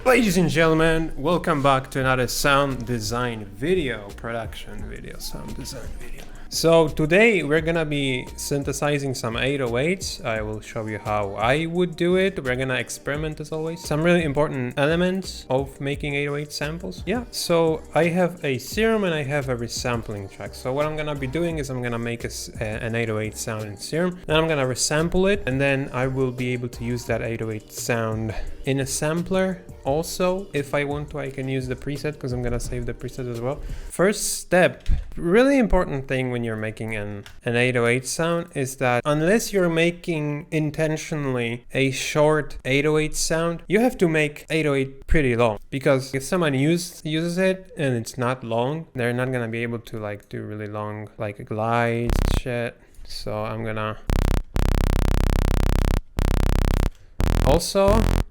Ladies and gentlemen, welcome back to another sound design video, production video, sound design video. So today we're gonna be synthesizing some 808s. I will show you how I would do it. We're gonna experiment as always. Some really important elements of making 808 samples. Yeah, so I have a Serum and I have a resampling track. So what I'm gonna be doing is I'm gonna make an 808 sound in Serum. Then I'm gonna resample it, and then I will be able to use that 808 sound in a sampler. Also, if I want to, I can use the preset because I'm gonna save the preset as well. First step, really important thing when you're making an 808 sound is that unless you're making intentionally a short 808 sound, you have to make 808 pretty long, because if someone uses it and it's not long, they're not gonna be able to like do really long like glides shit. So I'm gonna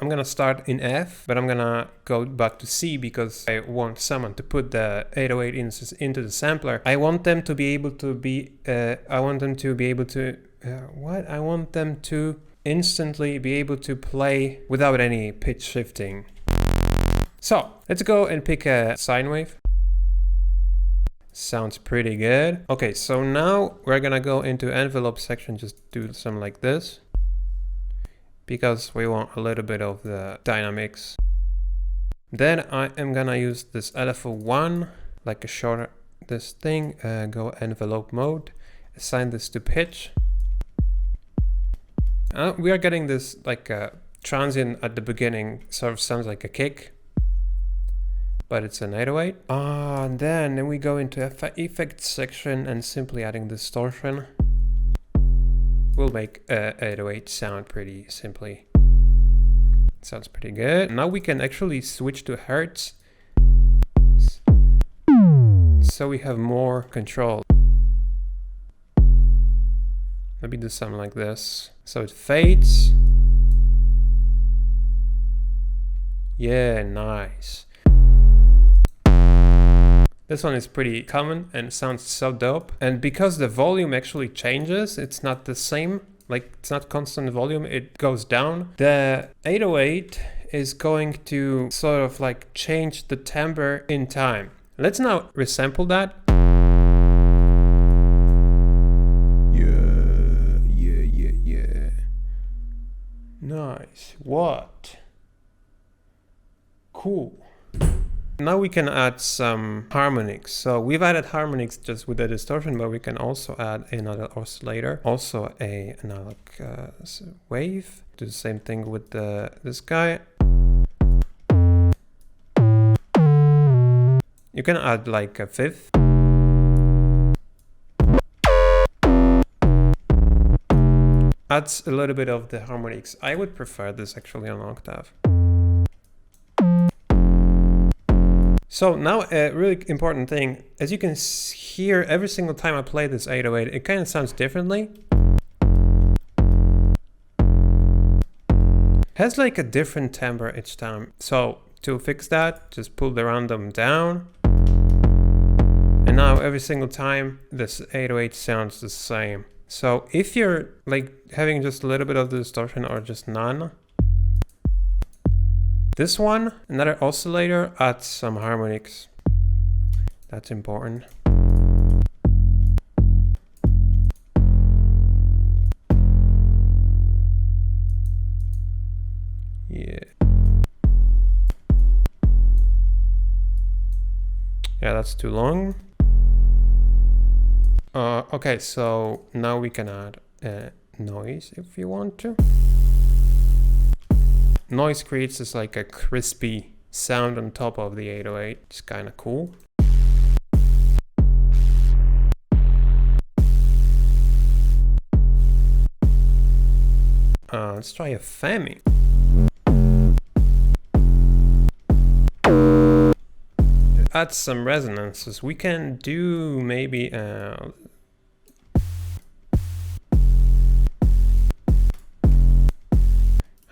I'm gonna start in F, but I'm gonna go back to C because I want someone to put the 808 into the sampler. I want them to be able to instantly be able to play without any pitch shifting. So let's go and pick a sine wave. Sounds pretty good. Okay, so now we're gonna go into envelope section, just do something like this, because we want a little bit of the dynamics. Then I am gonna use this LFO1, like a shorter, this thing, go envelope mode, assign this to pitch. We are getting this like a transient at the beginning, sort of sounds like a kick, but it's an 808. And then we go into effects section and simply adding distortion. We'll make a 808 sound pretty simply. Sounds pretty good. Now we can actually switch to hertz, so we have more control. Maybe do something like this. So it fades. Yeah, nice. This one is pretty common and sounds so dope. And because the volume actually changes, it's not the same, like it's not constant volume, it goes down. The 808 is going to sort of like change the timbre in time. Let's now resample that. Yeah. Nice. What? Cool. Now we can add some harmonics. So we've added harmonics just with the distortion, but we can also add another oscillator, also a analog wave. Do the same thing with this guy. You can add like a fifth. Adds a little bit of the harmonics. I would prefer this actually on octave. So now a really important thing, as you can hear every single time I play this 808, it kind of sounds differently. Has like a different timbre each time. So to fix that, just pull the random down. And now every single time this 808 sounds the same. So if you're like having just a little bit of the distortion or just none, this one, another oscillator, adds some harmonics. That's important. Yeah. Yeah, that's too long. Okay, so now we can add noise if you want to. Noise creates this like a crispy sound on top of the 808. It's kind of cool. Let's try a Femi. Add some resonances. We can do maybe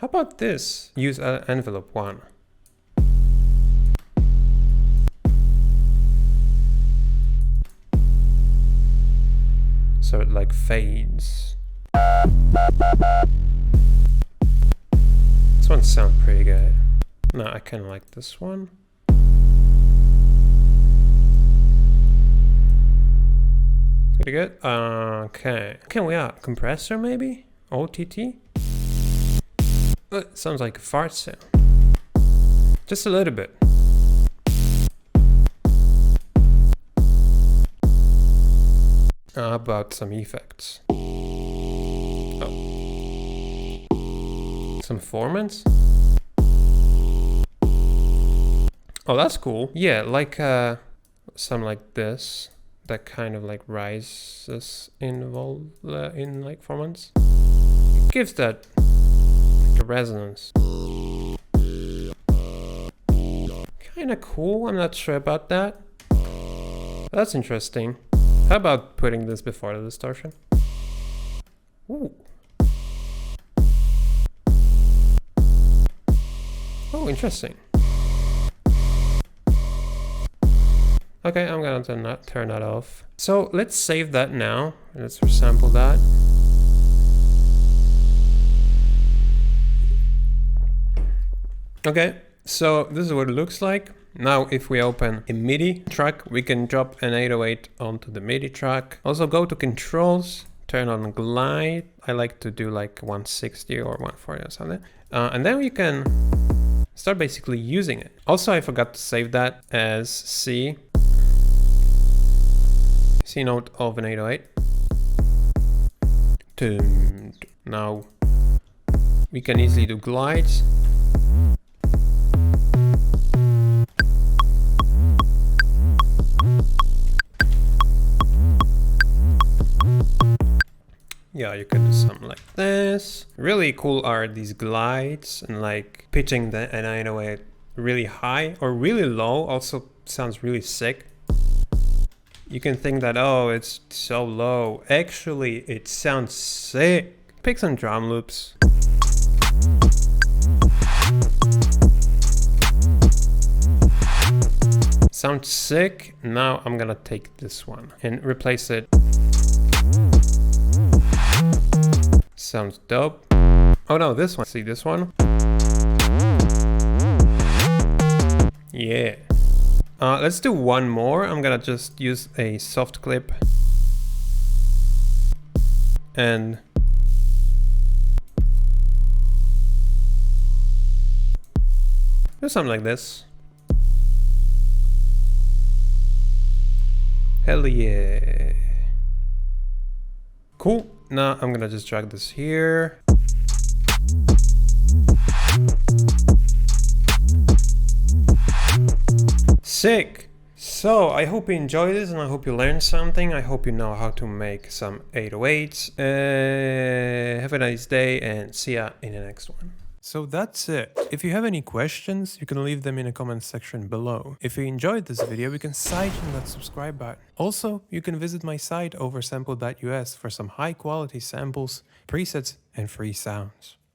How about this? Use envelope 1. So it like fades. This one sounds pretty good. No, I kind of like this one. Pretty good. Okay. Can we add compressor maybe? OTT? Sounds like a fart sound. Just a little bit. How about some effects? Oh. Some formants? Oh, that's cool. Yeah, like some like this. That kind of like rises in like formants. It gives that like a resonance. Kinda cool. I'm not sure about that. That's interesting. How about putting this before the distortion? Ooh. Oh, interesting. Okay, I'm gonna turn that off. So let's save that now. Let's resample that. Okay, so this is what it looks like. Now, if we open a MIDI track, we can drop an 808 onto the MIDI track. Also go to controls, turn on glide. I like to do like 160 or 140 or something. And then we can start basically using it. Also, I forgot to save that as C note of an 808. Now we can easily do glides. Yeah, you can do something like this. Really cool are these glides, and like pitching an 808 really high or really low also sounds really sick. You can think that, oh, it's so low. Actually, it sounds sick. Pick some drum loops. Sounds sick. Now I'm gonna take this one and replace it. Sounds dope. Oh no, this one. See this one? Yeah. Let's do one more. I'm gonna just use a soft clip and do something like this. Hell yeah. Cool. Now I'm gonna just drag this here. Sick! So I hope you enjoyed this and I hope you learned something. I hope you know how to make some 808s. Have a nice day and see ya in the next one. So that's it. If you have any questions, you can leave them in the comment section below. If you enjoyed this video, you can sign on that subscribe button. Also, you can visit my site oversampled.us for some high quality samples, presets and free sounds.